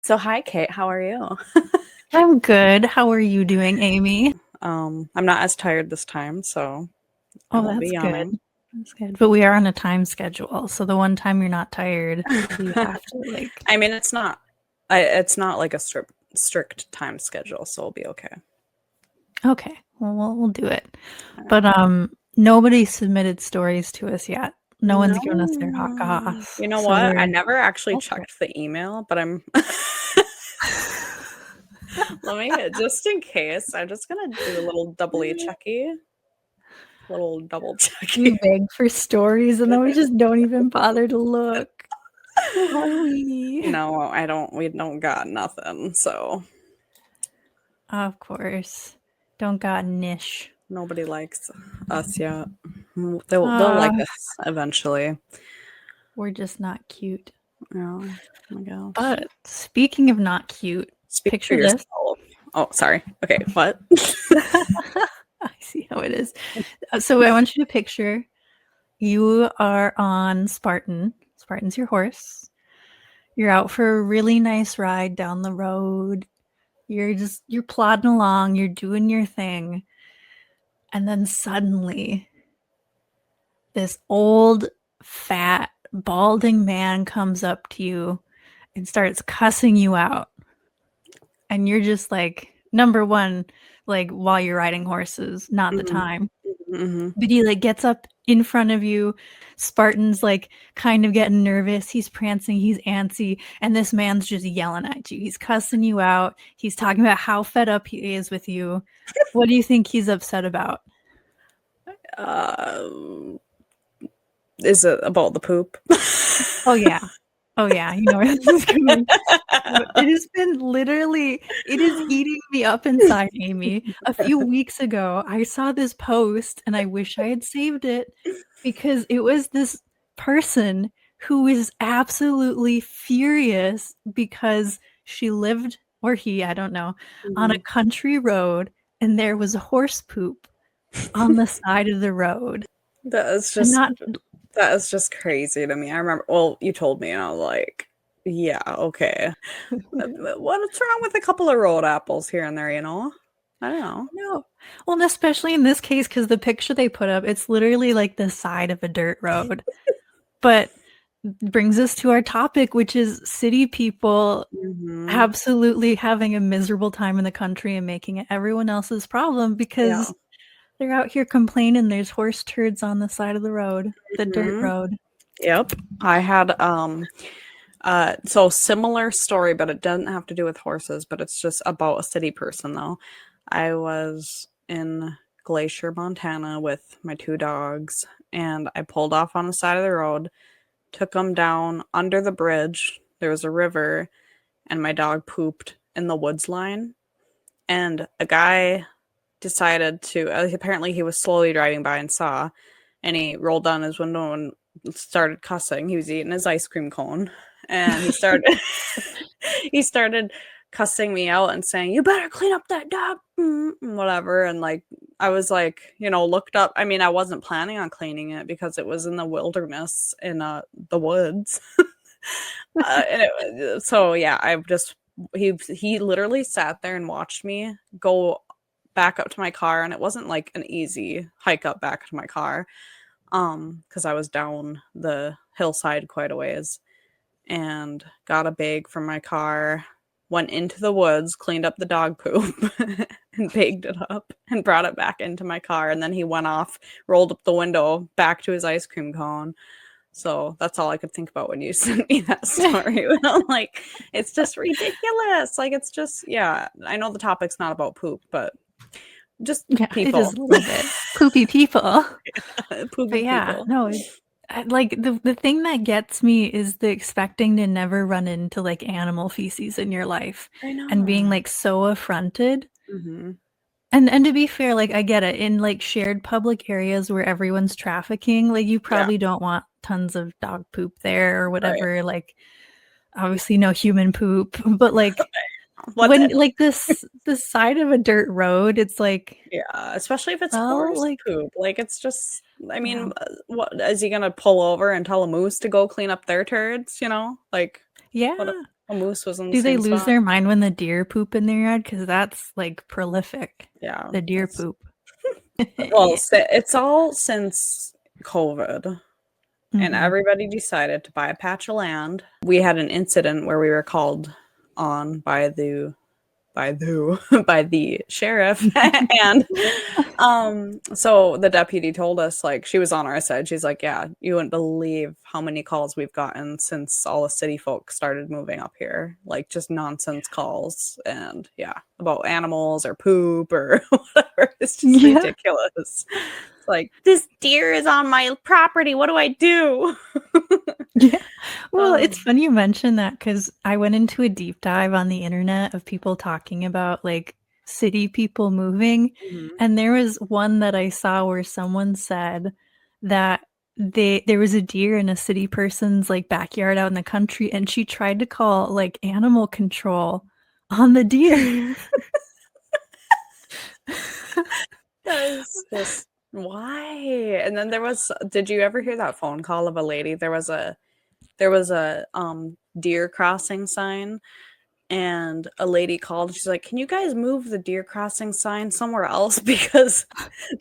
So hi Kate, how are you? I'm good. How are you doing, Amy? I'm not as tired this time, so I Oh, won't be that's good. yawning. That's good. But we are on a time schedule, so the one time you're not tired, you have to like. I mean, it's not like a strict time schedule, so we'll be okay. Okay, well, we'll do it. All right. But nobody submitted stories to us yet. No one's given us their hot No, goss, you know so what? I we're never actually desperate. checked the email, but I'm let me just in case. I'm just gonna do a little doubly checky, little double We checky. beg for stories, and then we just don't even bother to look. Who are we? No, I don't. We don't got nothing, so Of course, don't got niche. nobody likes us yet. They'll Uh, like us eventually. we're just not cute. Oh my gosh. But speaking of not cute, Speak for picture this. yourself. Oh, sorry. Okay, what? I see how it is. So I want you to picture you are on Spartan. Spartan's your horse. You're out for a really nice ride down the road. You're plodding along, you're doing your thing. And then suddenly this old, fat, balding man comes up to you and starts cussing you out. And you're just like, number one, like while you're riding horses, not the Mhm, time. mhm. But he like gets up in front of you. Spartan's like kind of getting nervous. He's prancing, he's antsy, and this man's just yelling at you. He's cussing you out. He's talking about how fed up he is with you. What do you think he's upset about? Um, is it about the poop? Oh yeah. Oh yeah, you know where this is going. It has been literally, it is eating me up inside, Amy. A few weeks ago, I saw this post and I wish I had saved it because it was this person who was absolutely furious because she lived, or he, I don't know, on a Mhm. country road and there was horse poop on the side of the road. That is And just not, that is just crazy to me. I remember, well, you told me, and I was like, yeah, okay. What's wrong with a couple of road apples here and there, you know? I don't know. no. Well, and especially in this case, because the picture they put up, it's literally like the side of a dirt road. But brings us to our topic, which is city people Mhm. absolutely having a miserable time in the country and making it everyone else's problem Yeah. because they're out here complaining there's horse turds on the side of the road, the dirt Mhm. road. Yep. I had so similar story, but it doesn't have to do with horses, but it's just about a city person though. I was in Glacier, Montana with my two dogs, and I pulled off on the side of the road, took them down under the bridge. There was a river, and my dog pooped in the woods line. And a guy decided to, apparently, he was slowly driving by and saw, and he rolled down his window and started cussing. He was eating his ice cream cone, and he started cussing me out and saying, "You better clean up that dog," whatever. And like, I was like, looked up. I mean, I wasn't planning on cleaning it because it was in the wilderness in the woods. So yeah, I just he literally sat there and watched me go back up to my car, and it wasn't like an easy hike up back to my car, because I was down the hillside quite a ways, and got a bag from my car, went into the woods, cleaned up the dog poop, and bagged it up and brought it back into my car, and then he went off, rolled up the window back to his ice cream cone. So that's all I could think about when you sent me that story. I'm like, it's just ridiculous. Like, it's just, yeah, I know the topic's not about poop, but just Yeah, it is people, a little bit poopy people. poopy But yeah, people. no, like the thing that gets me is the expecting to never run into like animal feces in your life I and being know. like so affronted. Hmm. And to be fair, like I get it in like shared public areas where everyone's trafficking, like you Yeah, probably don't want tons of dog poop there or right. whatever, like obviously no human poop, but like What when the, like this side of a dirt road, it's like, yeah, especially if it's well, horse like poop. Like, it's just, I yeah. mean, what is he gonna pull over and tell a moose to go clean up their turds? Like, what a Yeah. A moose was in the Do they same lose spot. their mind when the deer poop in their yard? Because that's like prolific. Yeah, The deer that's poop. well, it's all since COVID, and Hmm. everybody decided to buy a patch of land. We had an incident where we were called on by the sheriff and so the deputy told us, like, she was on our side. She's like, yeah, you wouldn't believe how many calls we've gotten since all the city folk started moving up here, like just nonsense calls, and yeah, about animals or poop or whatever. It's just Yeah. ridiculous. It's like, this deer is on my property, what do I do? Yeah. Well, it's um, funny you mention that because I went into a deep dive on the internet of people talking about like city people moving. mhm. And there was one that I saw where someone said that there was a deer in a city person's like backyard out in the country, and she tried to call like animal control on the deer. That is just why. And then did you ever hear that phone call of a lady? There was a deer crossing sign, and a lady called. She's like, "Can you guys move the deer crossing sign somewhere else because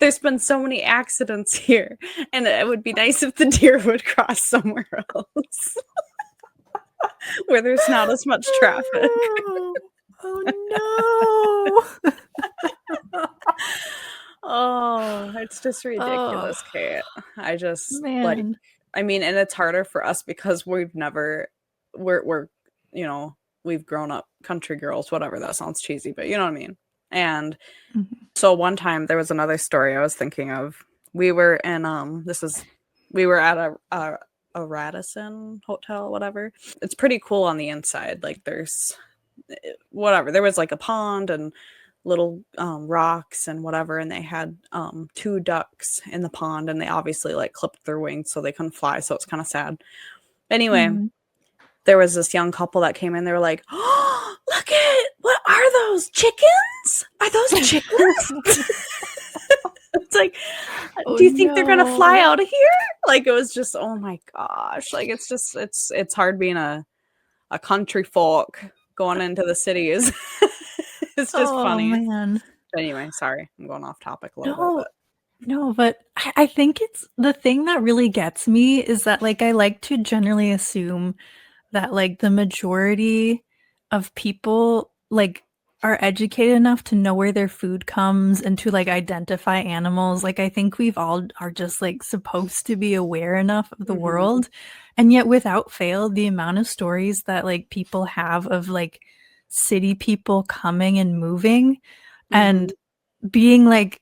there's been so many accidents here, and it would be nice if the deer would cross somewhere else where there's not as much traffic." Oh, oh no. Oh, it's just Oh, ridiculous, Kate. I just like, man. I mean, and it's harder for us because we're, you know, we've grown up country girls, whatever. That sounds cheesy, but you know what I mean. And Mhm. so one time there was another story I was thinking of. We were in we were at a Radisson hotel, whatever. It's pretty cool on the inside. Like there's whatever. There was like a pond and little rocks and whatever, and they had two ducks in the pond, and they obviously like clipped their wings so they couldn't fly. So it's kind of sad. Anyway, Mhm. there was this young couple that came in. They were like, "Oh, look at what are those chickens? Are those chickens?" It's like, Oh do you think they're gonna fly no. out of here? Like it was just, oh my gosh! Like it's just it's hard being a country folk going into the cities. It's just Oh funny. man. But anyway, sorry, I'm going off topic a little bit, No, but no, but I think it's the thing that really gets me is that like I like to generally assume that like the majority of people like are educated enough to know where their food comes and to like identify animals. Like I think we've all are just like supposed to be aware enough of the mhm, world. And yet without fail, the amount of stories that like people have of like city people coming and moving mhm, and being like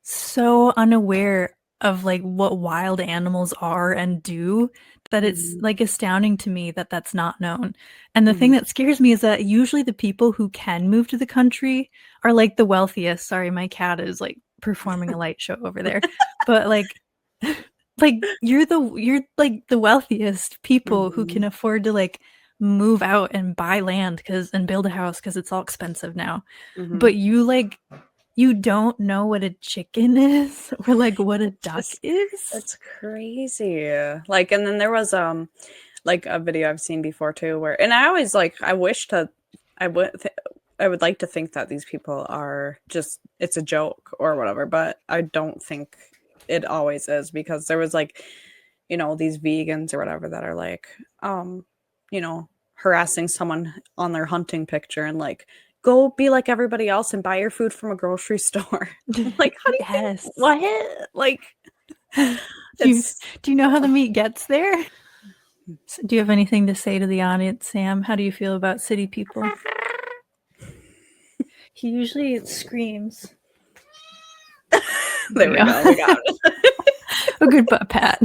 so unaware of like what wild animals are and do that it's mhm, like astounding to me that that's not known. And the thing mhm. that scares me is that usually the people who can move to the country are like the wealthiest. Sorry, my cat is like performing a light show over there. But like like you're like the wealthiest people who can Mhm, afford to like move out and buy land cuz and build a house cuz it's all expensive now. mhm. But you don't know what a chicken is or like what a duck Just is? it's crazy. Like, and then there was like a video I've seen before too, where, and I always like, I wish to, I would I would like to think that these people are just, it's a joke or whatever, but I don't think it always is, because there was like, you know, these vegans or whatever that are like, you know, harassing someone on their hunting picture and like, go be like everybody else and buy your food from a grocery store. I'm like, how do you think Yes. what? Like Do you it's do you know how the meat gets there? Do you have anything to say to the audience, Sam? How do you feel about city people? He usually screams. There there we we go. go. We got it. A good butt pat.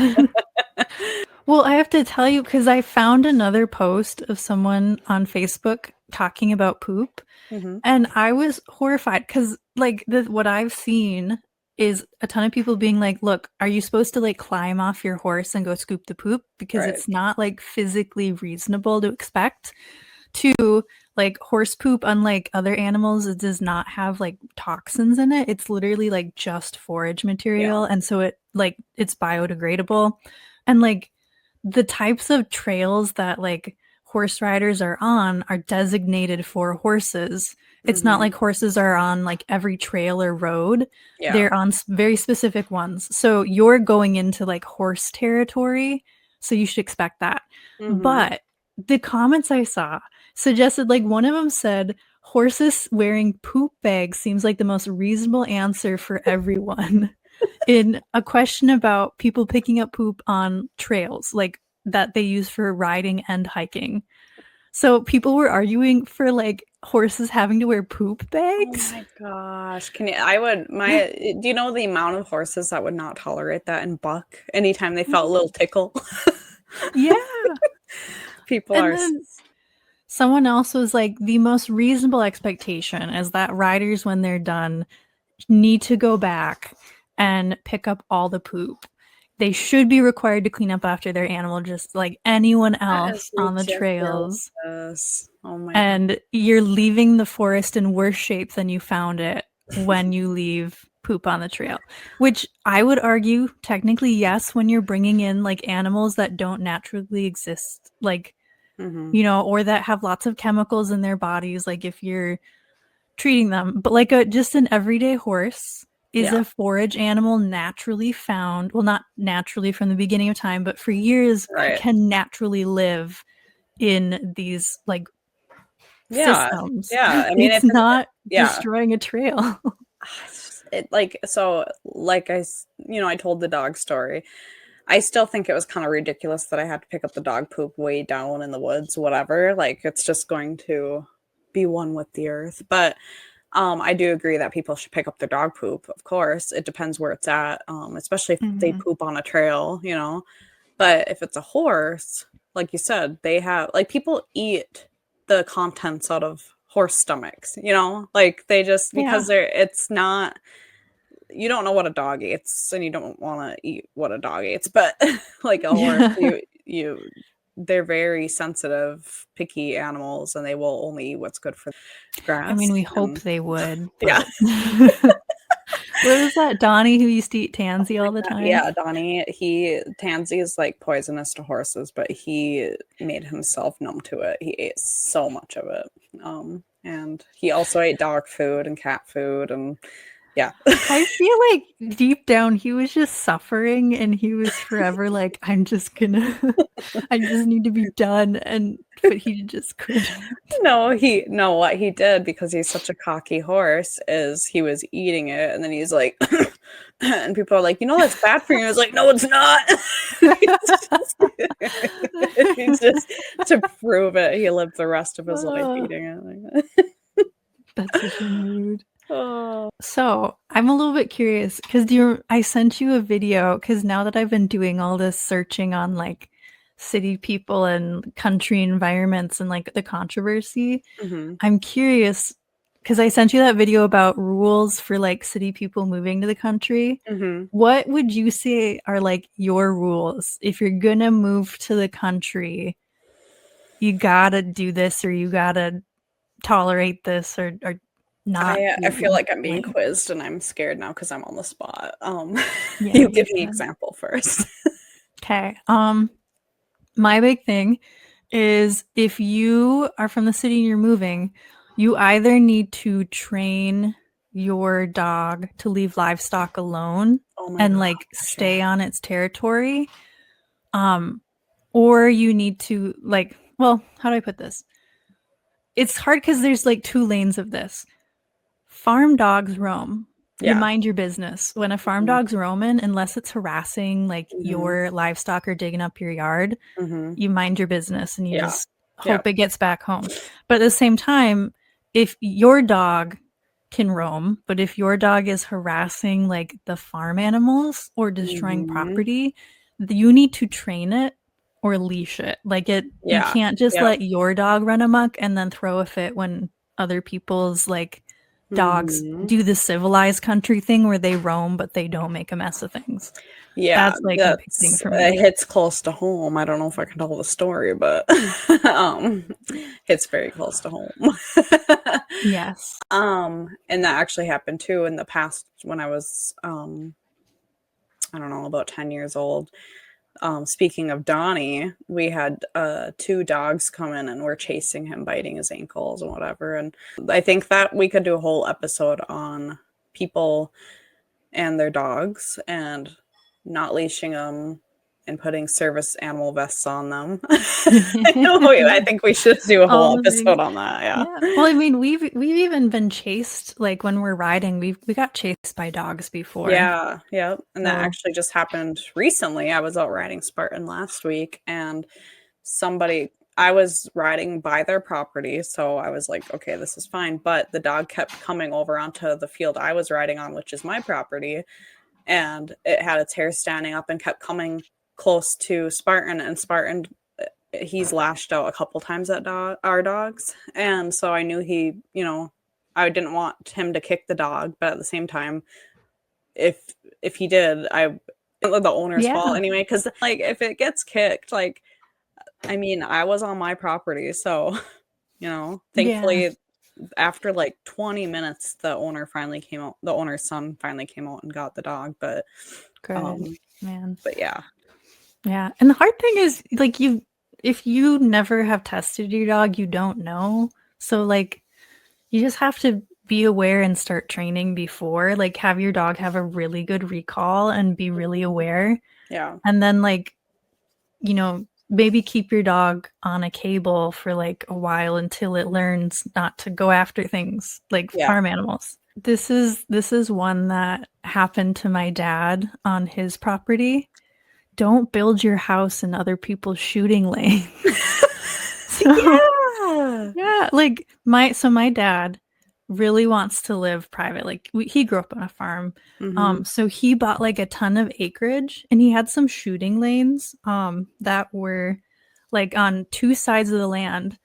Well, I have to tell you because I found another post of someone on Facebook talking about poop. Mhm. And I was horrified because, like, what I've seen is a ton of people being like, look, are you supposed to like climb off your horse and go scoop the poop? Because Right. it's not like physically reasonable to expect. To like horse poop, unlike other animals, it does not have like toxins in it. It's literally like just forage Yeah. material. And so it's biodegradable. And like the types of trails that like horse riders are on are designated for horses. It's not like horses are on like every trail or road. Yeah. They're on very specific ones. So you're going into like horse territory, so you should expect that. But the comments I saw suggested, like, one of them said horses wearing poop bags seems like the most reasonable answer for everyone in a question about people picking up poop on trails, like that they use for riding and hiking. So people were arguing for like horses having to wear poop Oh bags. my gosh. Do you know the amount of horses that would not tolerate that and buck anytime they felt a little tickle? Yeah. People And are, then someone else was like, the most reasonable expectation is that riders, when they're done, need to go back and pick up all the poop. They should be required to clean up after their animal, just like anyone that is else on the trails. ridiculous. Oh my God. And you're leaving the forest in worse shape than you found it when you leave poop on the trail, which I would argue technically yes, when you're bringing in like animals that don't naturally exist, like, you know, or that have lots of chemicals in their bodies, like if you're treating them. But like just an everyday horse is Yeah. a forage animal naturally found, well, not naturally from the beginning of time, but for years Right. can naturally live in these like Yeah. systems. Yeah. I mean, It's not destroying a trail. I told the dog story. I still think it was kind of ridiculous that I had to pick up the dog poop way down in the woods, whatever. Like, it's just going to be one with the earth. But I do agree that people should pick up their dog poop. Of course, it depends where it's at, especially if they poop on a trail, you know. But if it's a horse, like you said, they have like people eat the contents out of horse stomachs, you know, like they just Yeah. because it's not, you don't know what a dog eats and you don't want to eat what a dog eats, but like a horse, you they're very sensitive, picky animals, and they will only eat what's good for I mean, grass. we hope And they would, yeah. but what was that Donnie who used to eat tansy all the time? Yeah, Donnie, Tansy is like poisonous to horses, but he made himself numb to it. He ate so much of it. And he also ate dog food and cat food, and yeah. I feel like deep down he was just suffering and he was forever like, I just need to be done. But he just couldn't. No, what he did, because he's such a cocky horse, is he was eating it and then he's like and people are like, that's bad for you. I was like, no, it's not. He's just to prove it, he lived the rest of his life eating it like that. That's such a mood. Oh. So I'm a little bit curious because I sent you a video because now that I've been doing all this searching on like city people and country environments and like the controversy, I'm curious because I sent you that video about rules for like city people moving to the country. What would you say are like your rules if you're gonna move to the country? You gotta do this or you gotta tolerate this or not. I feel like I'm being quizzed and I'm scared now because I'm on the spot. Yeah, you give me example first. Okay. My big thing is if you are from the city and you're moving, you either need to train your dog to leave livestock alone and like stay on its territory. Or you need to like, well, how do I put this? It's hard because there's like two lanes of this. Farm dogs roam. You mind your business. When a farm dog's roaming, unless it's harassing like your livestock or digging up your yard, you mind your business and you just hope it gets back home. But at the same time, if your dog can roam, but if your dog is harassing like the farm animals or destroying property, you need to train it or leash it. Like you can't just let your dog run amok and then throw a fit when other people's like dogs do the civilized country thing where they roam but they don't make a mess of things. Yeah, that's like a big thing for me. It hits close to home. I don't know if I can tell the story, but it's very close to home. Yes. And that actually happened too in the past when I was I don't know, about 10 years old. speaking of Donnie, we had 2 dogs come in and were chasing him, biting his ankles and whatever. And I think that we could do a whole episode on people and their dogs and not leashing them and putting service animal vests on them. I think we should do a All whole the things. episode on that. Yeah. Yeah. Well, I mean, we've even been chased, like when we're riding, we got chased by dogs before. Yeah, yeah. And that So actually just happened recently. I was out riding Spartan last week and I was riding by their property, so I was like, okay, this is fine. But the dog kept coming over onto the field I was riding on, which is my property, and it had its hair standing up and kept coming close to Spartan. And Spartan, he's lashed out a couple times at our dogs, and so I knew I didn't want him to kick the dog, but at the same time, if he did, the owner's fault anyway. Because like if it gets kicked, like I mean, I was on my property, so thankfully, after like 20 minutes, the owner's son finally came out and got the dog. But good, man. But yeah. Yeah. And the hard thing is, like, if you never have tested your dog, you don't know. So, like, you just have to be aware and start training before. Like, have your dog have a really good recall and be really aware. Yeah. And then, like, maybe keep your dog on a cable for like a while until it learns not to go after things like farm animals. This is one that happened to my dad on his property. Don't build your house in other people's shooting lanes. Yeah, like my dad really wants to live private. Like he grew up on a farm. So he bought like a ton of acreage and he had some shooting lanes that were like on 2 sides of the land.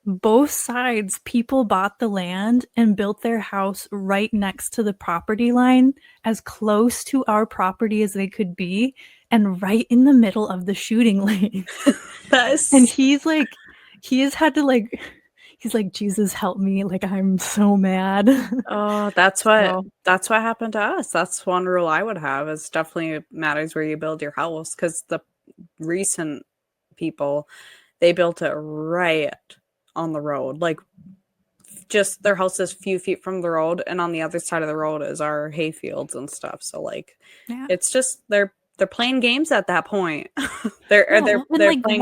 Both sides, people bought the land and built their house right next to the property line, as close to our property as they could be, and right in the middle of the shooting lane. And he has had to like, he's like, Jesus help me, like I'm so mad. Oh, that's what happened to us. That's one rule I would have, is definitely matters where you build your house, because the recent people, they built it right on the road, like just their house is a few feet from the road, and on the other side of the road is our hay fields and stuff. So like it's just they're playing games at that point. they're like, playing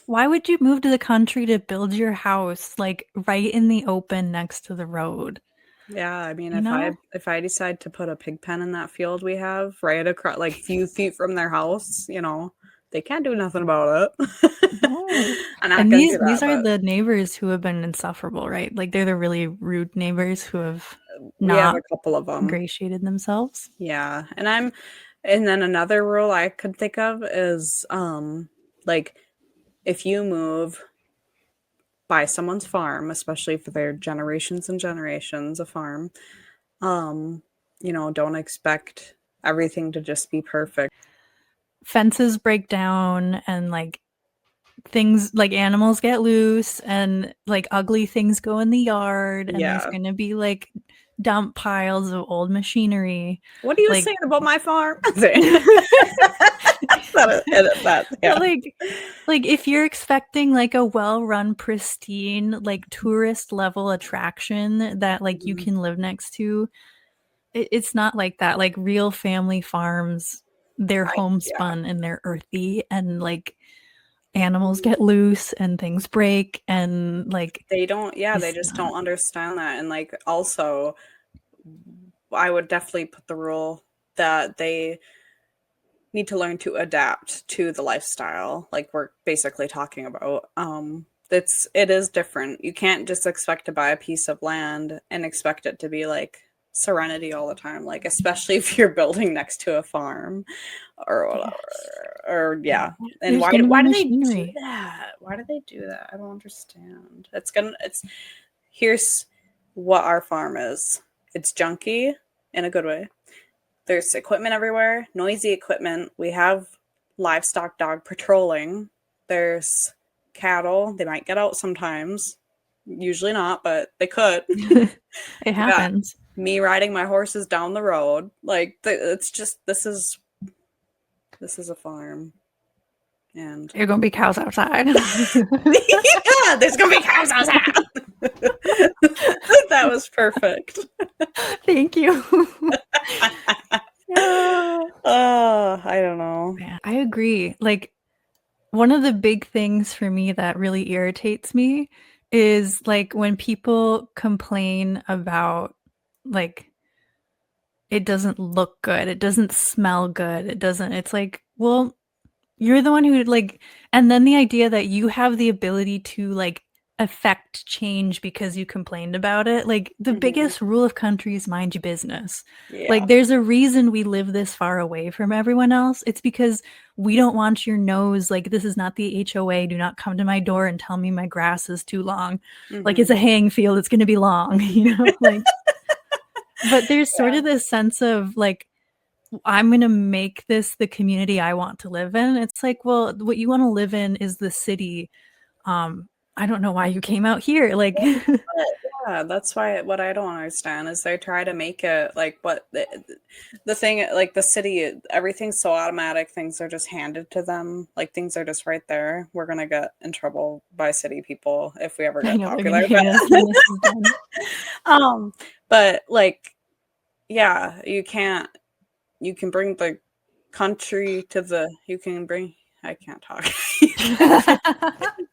why would you move to the country to build your house like right in the open next to the road? Yeah, I mean, if I decide to put a pig pen in that field we have right across, like few feet from their house, they can't do nothing about it. No. And these are the neighbors who have been insufferable, right? Like they're the really rude neighbors who have not a couple of them ingratiated themselves. Yeah, and then another rule I could think of is like if you move by someone's farm, especially for their generations and generations of farm, don't expect everything to just be perfect. Fences break down and like things, like animals get loose and like ugly things go in the yard, and there's going to be like dump piles of old machinery. What are you saying about my farm? Like if you're expecting like a well-run, pristine, like tourist level attraction that like you can live next to, it's not like that. Like real family farms, they're homespun and they're earthy, and like animals get loose and things break, and like they just don't understand that. And like also I would definitely put the rule that they need to learn to adapt to the lifestyle, like we're basically talking about. It is different. You can't just expect to buy a piece of land and expect it to be like serenity all the time, like especially if you're building next to a farm or whatever. Or and why do they do that? Why do they do that? I don't understand. Here's what our farm is. It's junky in a good way. There's equipment everywhere, noisy equipment. We have livestock dog patrolling. There's cattle. They might get out sometimes. Usually not, but they could. It happens. Me riding my horses down the road. Like, it's just, this is This is a farm. And You're gonna be cows outside. yeah, there's gonna be cows outside. That was perfect. Thank you. Yeah. Oh, I don't know. Yeah, I agree. Like, one of the big things for me that really irritates me is like when people complain about like it doesn't look good, it doesn't smell good, it's like, well, you're the one who like, and then the idea that you have the ability to like affect change because you complained about it. Like the biggest rule of country is mind your business. Yeah. Like there's a reason we live this far away from everyone else. It's because we don't want your nose, like this is not the HOA. Do not come to my door and tell me my grass is too long. Like it's a haying field, it's gonna be long, you know? Like but there's sort of this sense of like I'm going to make this the community I want to live in. It's like, well, what you want to live in is the city. I don't know why you came out here. Like, Yeah, that's why what I don't understand is they try to make it like what the thing like the city, everything's so automatic, things are just handed to them, like things are just right there. We're gonna get in trouble by city people if we ever I get know they're popular. going to hate us when this is done. But like, yeah, you can bring the country to the you can bring I can't talk.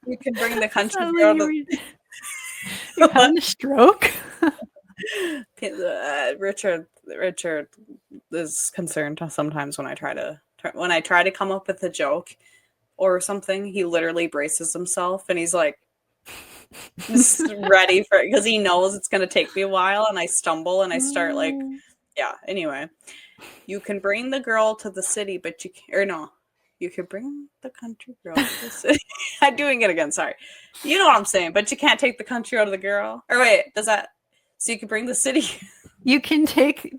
You can bring the country Sounds girl like to you're having a stroke. Richard is concerned sometimes when I try to come up with a joke or something. He literally braces himself and he's like just ready for it because he knows it's going to take me a while, and I stumble and I start like, yeah. Anyway, you can bring the girl to the city, but you can't. Or no, you can bring the country girl to the city. I'm doing it again. Sorry, you know what I'm saying. But you can't take the country out of the girl. Or wait, does that? So you can bring the city. You can take you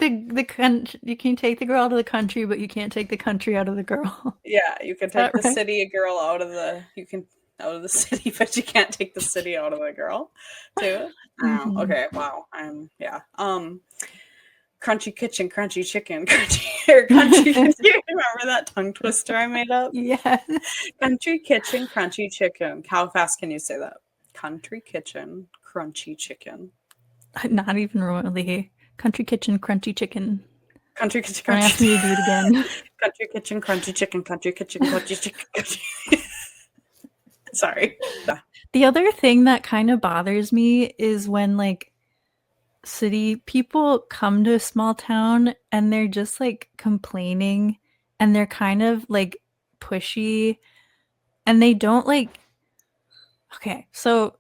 can take the girl to the country, but you can't take the country out of the girl. Yeah, you can Is take that the right? city girl out of the. You can out of the city, but you can't take the city out of the girl, too. Wow. Mhm. Okay. Wow. Yeah. Crunchy kitchen, crunchy chicken, crunchy or crunchy. Do you remember that tongue twister I made up? Yes. Country kitchen, crunchy chicken. How fast can you say that? Country kitchen, crunchy chicken. Not even remotely. Country kitchen, crunchy chicken. Country kitchen, Don't ask me to do it again. country kitchen, crunchy chicken, country kitchen, crunchy chicken. Sorry. The other thing that kind of bothers me is when like city people come to a small town and they're just like complaining and they're kind of like pushy and they don't like okay, so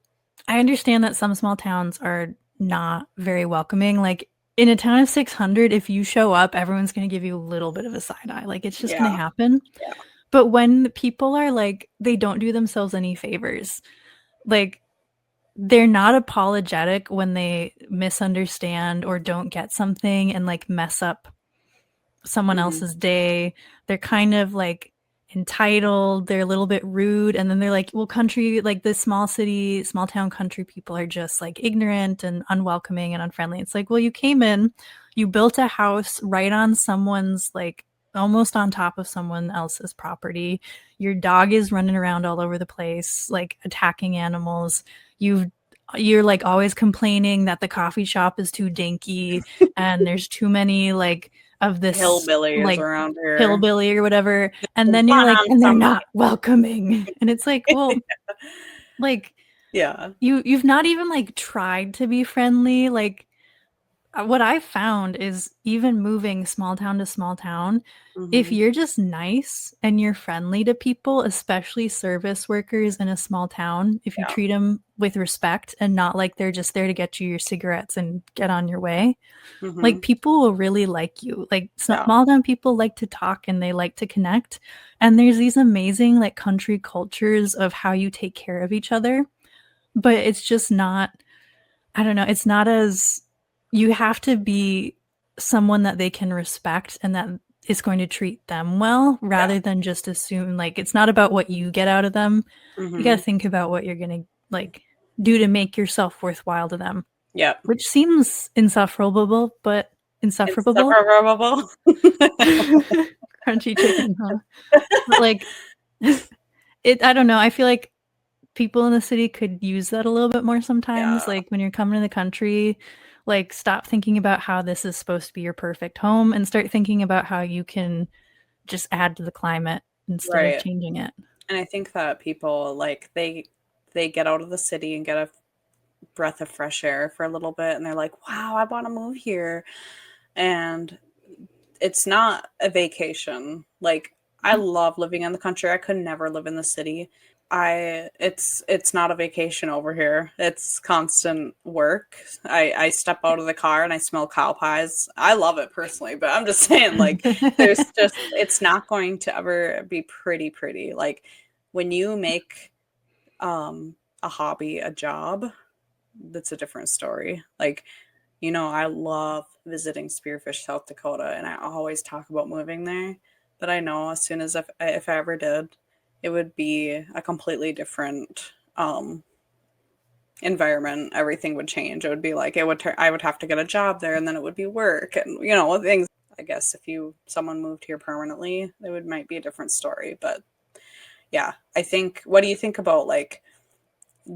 I understand that some small towns are not very welcoming. Like in a town of 600, if you show up, everyone's going to give you a little bit of a side eye. Like it's just going to Yeah. happen. Yeah. But when people are like, they don't do themselves any favors. Like they're not apologetic when they misunderstand or don't get something and like mess up someone else's day. They're kind of like entitled, they're a little bit rude, and then they're like, well, country, like the small city, small town country people are just like ignorant and unwelcoming and unfriendly. It's like, well, you came in, you built a house right on someone's like almost on top of someone else's property. Your dog is running around all over the place, like attacking animals. You're like always complaining that the coffee shop is too dinky and there's too many like of this Hillbillies like around here. hillbilly or whatever, and then you're Fun like, on and they're Sunday. not welcoming, and it's like, well, like Yeah. you've not even like tried to be friendly. Like what I found is even moving small town to small town, if you're just nice and you're friendly to people, especially service workers in a small town, if you Yeah. treat them with respect and not like they're just there to get you your cigarettes and get on your way, like people will really like you. Like Yeah. small town people like to talk and they like to connect. And there's these amazing like country cultures of how you take care of each other. But it's just not, I don't know, it's not as you have to be someone that they can respect and that is going to treat them well rather than just assume like it's not about what you get out of them. You got to think about what you're going to like do to make yourself worthwhile to them. Yeah. Which seems insufferable, but insufferable. Insufferable. Crunchy crunchy chicken, huh? But like I don't know. I feel like people in the city could use that a little bit more sometimes. Yeah, Like when you're coming to the country, like stop thinking about how this is supposed to be your perfect home and start thinking about how you can just add to the climate instead of right. changing it. And I think that people like they get out of the city and get a breath of fresh air for a little bit and they're like, "Wow, I want to move here." And it's not a vacation. Like I love living in the country. I could never live in the city. It's not a vacation over here. It's constant work. I step out of the car and I smell cow pies. I love it personally, but I'm just saying like there's just it's not going to ever be pretty. Like when you make a hobby a job, that's a different story. Like I love visiting Spearfish, South Dakota, and I always talk about moving there. But I know as soon as if I ever did, it would be a completely different environment. Everything would change. It would be like I would have to get a job there, and then it would be work, and things. I guess if someone moved here permanently, it would might be a different story. But yeah, I think. What do you think about like?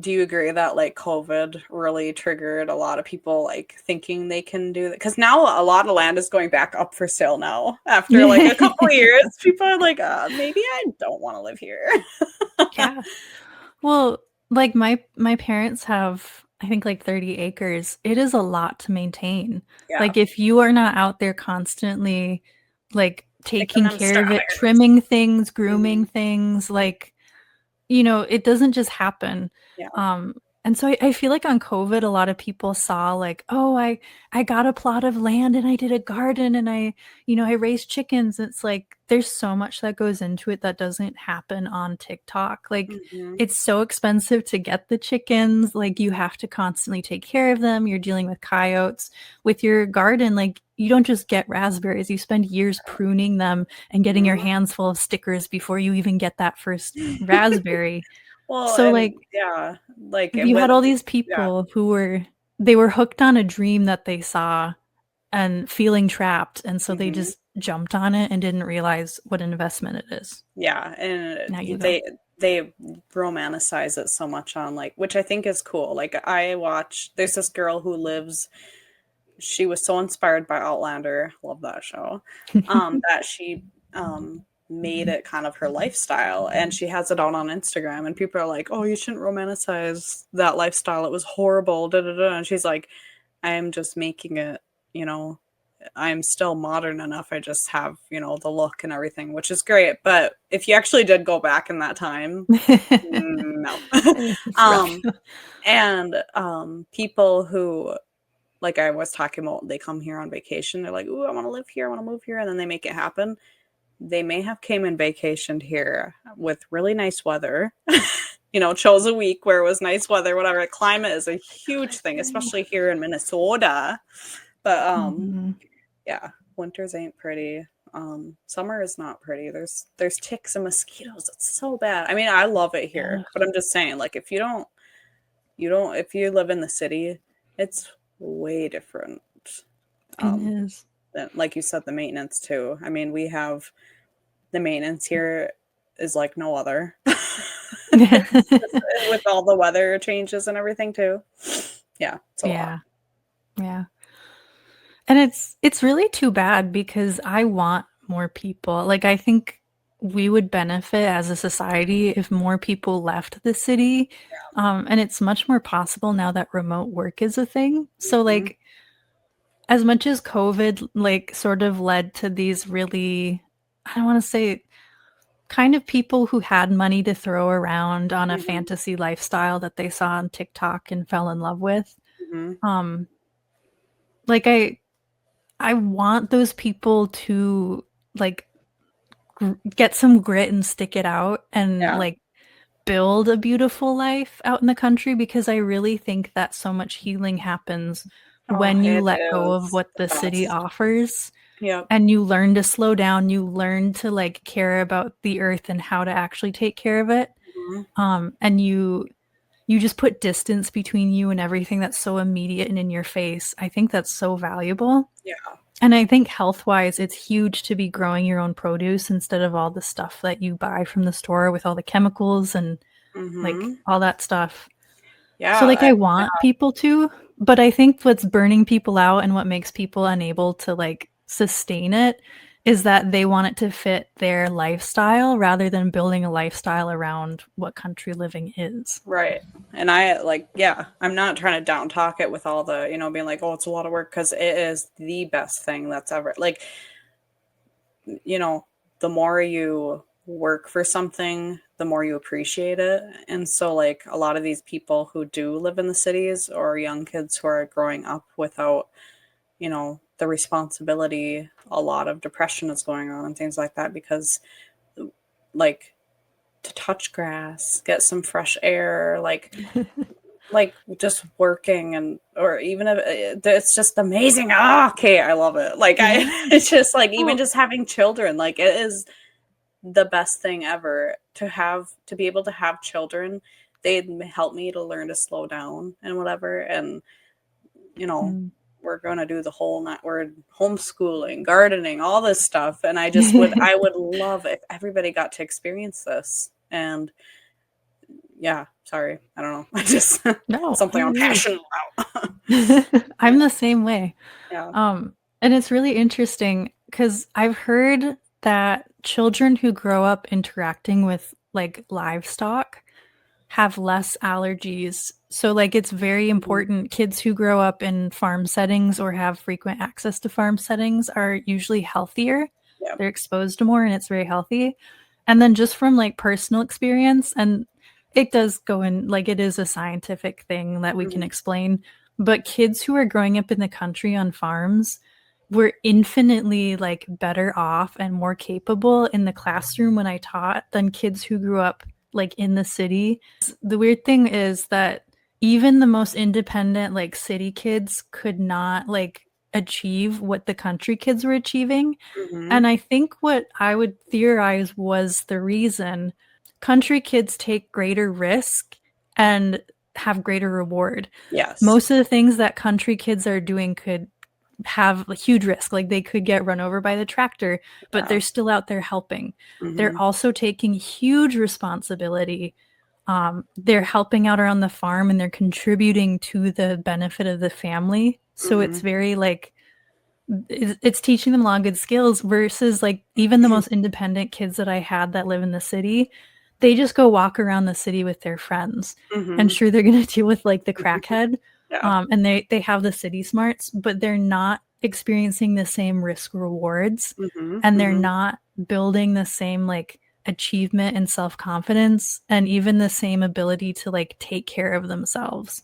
Do you agree that like COVID really triggered a lot of people like thinking they can do that? Because now a lot of land is going back up for sale now after like a couple of years. People are like, maybe I don't want to live here. Yeah. Well, like my parents have I think like 30 acres. It is a lot to maintain. Yeah, Like if you are not out there constantly like picking taking them care of it, strawberries. trimming things, Hmm. grooming things, like it doesn't just happen. Yeah. Um, and so I feel like on COVID, a lot of people saw like, oh, I got a plot of land and I did a garden and I raised chickens. It's like there's so much that goes into it that doesn't happen on TikTok. Like Hmm. it's so expensive to get the chickens. Like you have to constantly take care of them. You're dealing with coyotes. With your garden, like you don't just get raspberries. You spend years pruning them and getting your hands full of stickers before you even get that first raspberry. Well, So and like yeah, like you with had all these yeah. people who were hooked on a dream that they saw and feeling trapped and so they Hmm. just jumped on it and didn't realize what an investment it is. Yeah, Now you and go. they romanticize it so much on like, which I think is cool. Like I watch, there's this girl who lives. She was so inspired by Outlander, love that show, that she made it kind of her lifestyle, and she has it out on Instagram. And people are like, "Oh, you shouldn't romanticize that lifestyle. It was horrible." Da da da. And she's like, "I'm just making it. You know, I'm still modern enough. I just have, the look and everything, which is great. But if you actually did go back in that time, no. It's rough. um, and people who, like I was talking about, they come here on vacation. They're like, "Ooh, I want to live here. I want to move here," and then they make it happen. They may have came and vacationed here with really nice weather. Chose a week where it was nice weather, whatever. Climate is a huge thing, especially here in Minnesota. But Mhm. yeah, winters ain't pretty. Summer is not pretty. There's ticks and mosquitoes. It's so bad. I mean, I love it here, Ugh, but I'm just saying, like, if if you live in the city, it's way different. it Um, is. than, like you said, the maintenance too. I mean, we have the maintenance here is like no other. With all the weather changes and everything too. Yeah, it's a lot. Yeah. Yeah. And it's really too bad because I want more people. Like I think we would benefit as a society if more people left the city. And it's much more possible now that remote work is a thing. So Mhm, like as much as COVID like sort of led to these really I don't want to say kind of people who had money to throw around on a mhm, fantasy lifestyle that they saw on TikTok and fell in love with. mhm. Um like I want those people to like get some grit and stick it out and Yeah. like build a beautiful life out in the country because I really think that so much healing happens Oh, when you it let go of is what the the city best. offers Yep. and you learn to slow down, you learn to like care about the earth and how to actually take care of it. Mhm. And you just put distance between you and everything that's so immediate and in your face. I think that's so valuable. Yeah. And I think health-wise, it's huge to be growing your own produce instead of all the stuff that you buy from the store with all the chemicals and like Mhm. all that stuff. So Yeah, like I want people to, but I think what's burning people out and what makes people unable to like sustain it is that they want it to fit their lifestyle rather than building a lifestyle around what country living is. right. And I like, yeah, I'm not trying to down talk it with all the, being like, oh, it's a lot of work because it is the best thing that's ever like, you know, the more you work for something, the more you appreciate it. And so, like, a lot of these people who do live in the cities or young kids who are growing up without, the responsibility, a lot of depression is going on and things like that because, like, to touch grass, get some fresh air, like just working and or even if it's just amazing. Ah, okay, I love it. Like I Yeah. it's just like even Well, just having children, like it is the best thing ever to be able to have children. They help me to learn to slow down and whatever. And you know, mm. we're going to do the whole night. We're homeschooling, gardening, all this stuff. And I would love if everybody got to experience this. And yeah, sorry, I don't know. I just No, something I'm you're passionate about. I'm the same way. Yeah. And it's really interesting because I've heard that children who grow up interacting with like livestock have less allergies. So, like, it's very Mhm. important. Kids who grow up in farm settings or have frequent access to farm settings are usually healthier. Yeah. They're exposed to more and it's very healthy. And then, just from like personal experience, and it does go in, like, it is a scientific thing that we can Mhm. explain. But kids who are growing up in the country on farms were infinitely like better off and more capable in the classroom when I taught than kids who grew up like in the city. The weird thing is that even the most independent like city kids could not like achieve what the country kids were achieving. Mhm. And I think what I would theorize was the reason country kids take greater risk and have greater reward. Yes. Most of the things that country kids are doing could have a huge risk. Like they could get run over by the tractor, but Yeah. they're still out there helping. They're Mhm. also taking huge responsibility. They're helping out around the farm and they're contributing to the benefit of the family. So it's Mhm. very like it's teaching them a lot of good skills versus like even the most independent kids that I had that live in the city, they just go walk around the city with their friends. And Mhm. sure, they're going to deal with like the crackhead, Yeah. and they have the city smarts, but they're not experiencing the same risk rewards, Mhm. and they're Mhm. not building the same like achievement and self confidence, and even the same ability to like take care of themselves.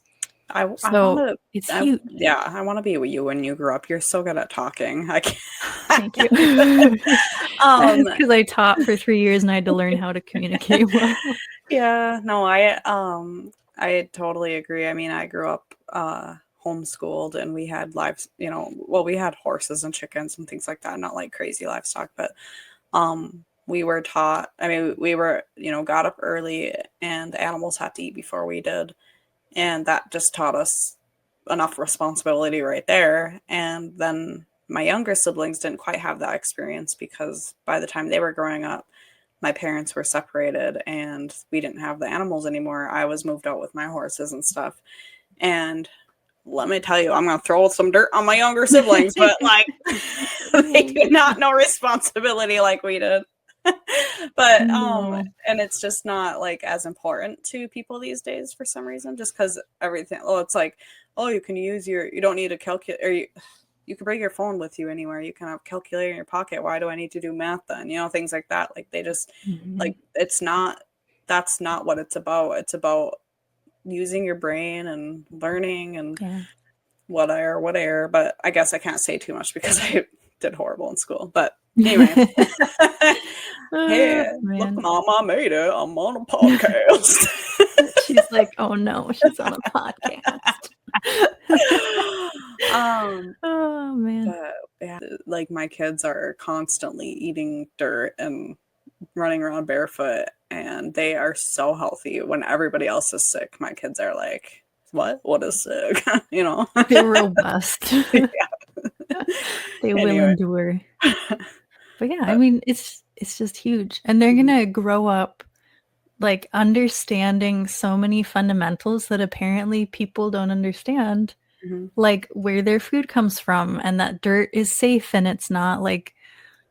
I So wanna it's huge. yeah, I wanna be with you when you grow up. You're so good at talking. I can't Thank you. Um, It's because I taught for 3 years and I had to learn how to communicate well. yeah, no, I totally agree. I mean, I grew up, homeschooled and we had well, we had horses and chickens and things like that, not like crazy livestock, but, we were taught I mean, we were, got up early and the animals had to eat before we did. And that just taught us enough responsibility right there. And then my younger siblings didn't quite have that experience because by the time they were growing up, my parents were separated and we didn't have the animals anymore. I was moved out with my horses and stuff. And let me tell you, I'm going to throw some dirt on my younger siblings, but like they do not know responsibility like we did. But No. and it's just not like as important to people these days for some reason just because everything it's like, oh, you don't need a calculator, or you can bring your phone with you anywhere, you can have a calculator in your pocket, why do I need to do math then, things like that. Like they just Mhm. like it's not that's not what it's about. It's about using your brain and learning and Yeah. whatever. But I guess I can't say too much because I did horrible in school. But anyway, hey, look, Man. mom, I made it. I'm on a podcast. She's like, "Oh, no, she's on a podcast." um, Oh, man. but yeah, like my kids are constantly eating dirt and running around barefoot, and they are so healthy. When everybody else is sick, my kids are like, "What? What is sick?" They're robust. Yeah. They will Anyway. endure. But yeah, I mean, it's just huge. And they're gonna grow up like understanding so many fundamentals that apparently people don't understand, Mhm. like where their food comes from and that dirt is safe and it's not like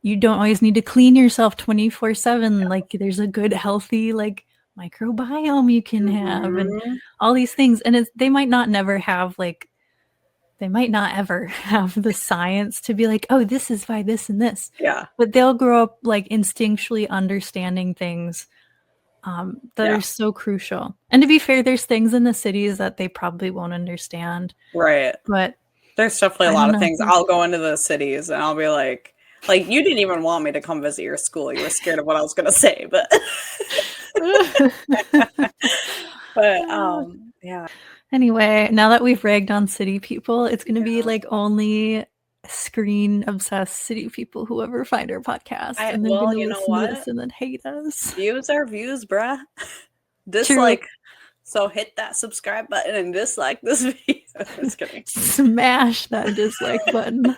you don't always need to clean yourself 24/7. Like there's a good, healthy, like microbiome you can have and Mhm. all these things. And they might not never have like they might not ever have the science to be like, oh, this is why this and this. Yeah. But they'll grow up like instinctually understanding things that Yeah. are so crucial. And to be fair, there's things in the cities that they probably won't understand. Right. But There's definitely a I lot don't of know. things. I'll go into the cities and I'll be like, you didn't even want me to come visit your school. You were scared of what I was gonna say, but yeah. Anyway, now that we've ragged on city people, it's going to be like only screen obsessed city people who ever find our podcast, and they're going to You know listen to this what? and then hate us. Views are views, bruh. True. Dislike. So hit that subscribe button and dislike this video. Just kidding. Smash that dislike button.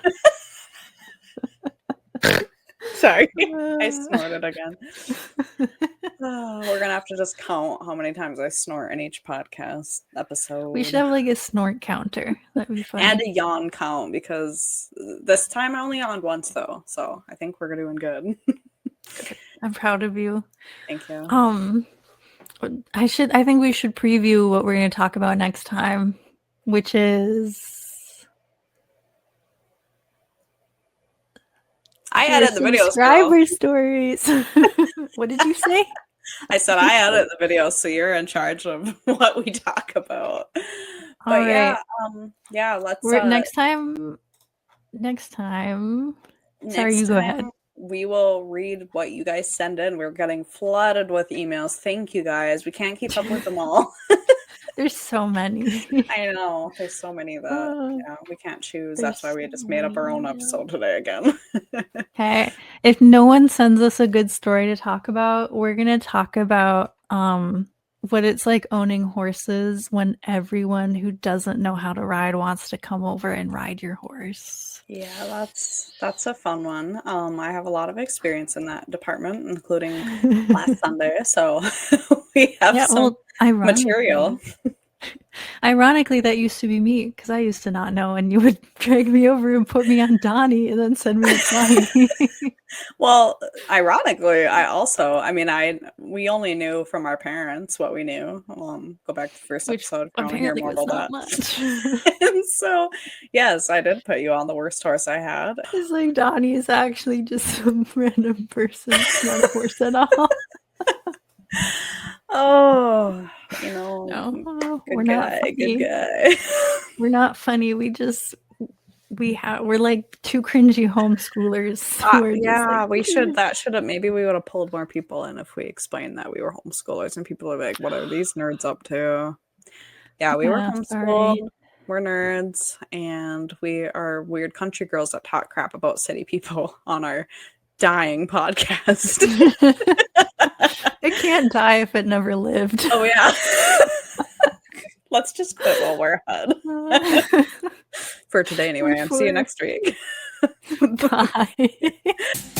Sorry, I snorted again. We're gonna have to just count how many times I snort in each podcast episode. We should have like a snort counter. That'd be funny. And a yawn count because this time I only yawned once though, so I think we're doing good. I'm proud of you. Thank you. I think we should preview what we're going to talk about next time, which is I edit the videos. Subscriber stories. What did you say? I said I edit the videos, so you're in charge of what we talk about. But right. yeah, let's next time. Sorry, you go ahead. We will read what you guys send in. We're getting flooded with emails. Thank you guys. We can't keep up with them all. There's so many. I know. There's so many that we can't choose. That's why we just made up our own episode today again. Okay. If no one sends us a good story to talk about, we're going to talk about what it's like owning horses when everyone who doesn't know how to ride wants to come over and ride your horse. Yeah, that's a fun one. I have a lot of experience in that department, including last Sunday. So we have some material. Ironically, that used to be me because I used to not know, and you would drag me over and put me on Donnie and then send me to Donnie. Well, ironically, we only knew from our parents what we knew. Go back to the first episode if you want to hear more about that. And so, yes, I did put you on the worst horse I had. It's like Donnie is actually just some random person, not a horse at all. Oh, no, we're not funny. Good guy. We're not funny. We're like two cringy homeschoolers. We should. Maybe we would have pulled more people in if we explained that we were homeschoolers, and people are like, "What are these nerds up to?" Yeah, we were homeschooled. Sorry. We're nerds, and we are weird country girls that talk crap about city people on our dying podcast. It can't die if it never lived. Oh yeah. Let's just quit while we're ahead. For today anyway, and see you next week. Bye.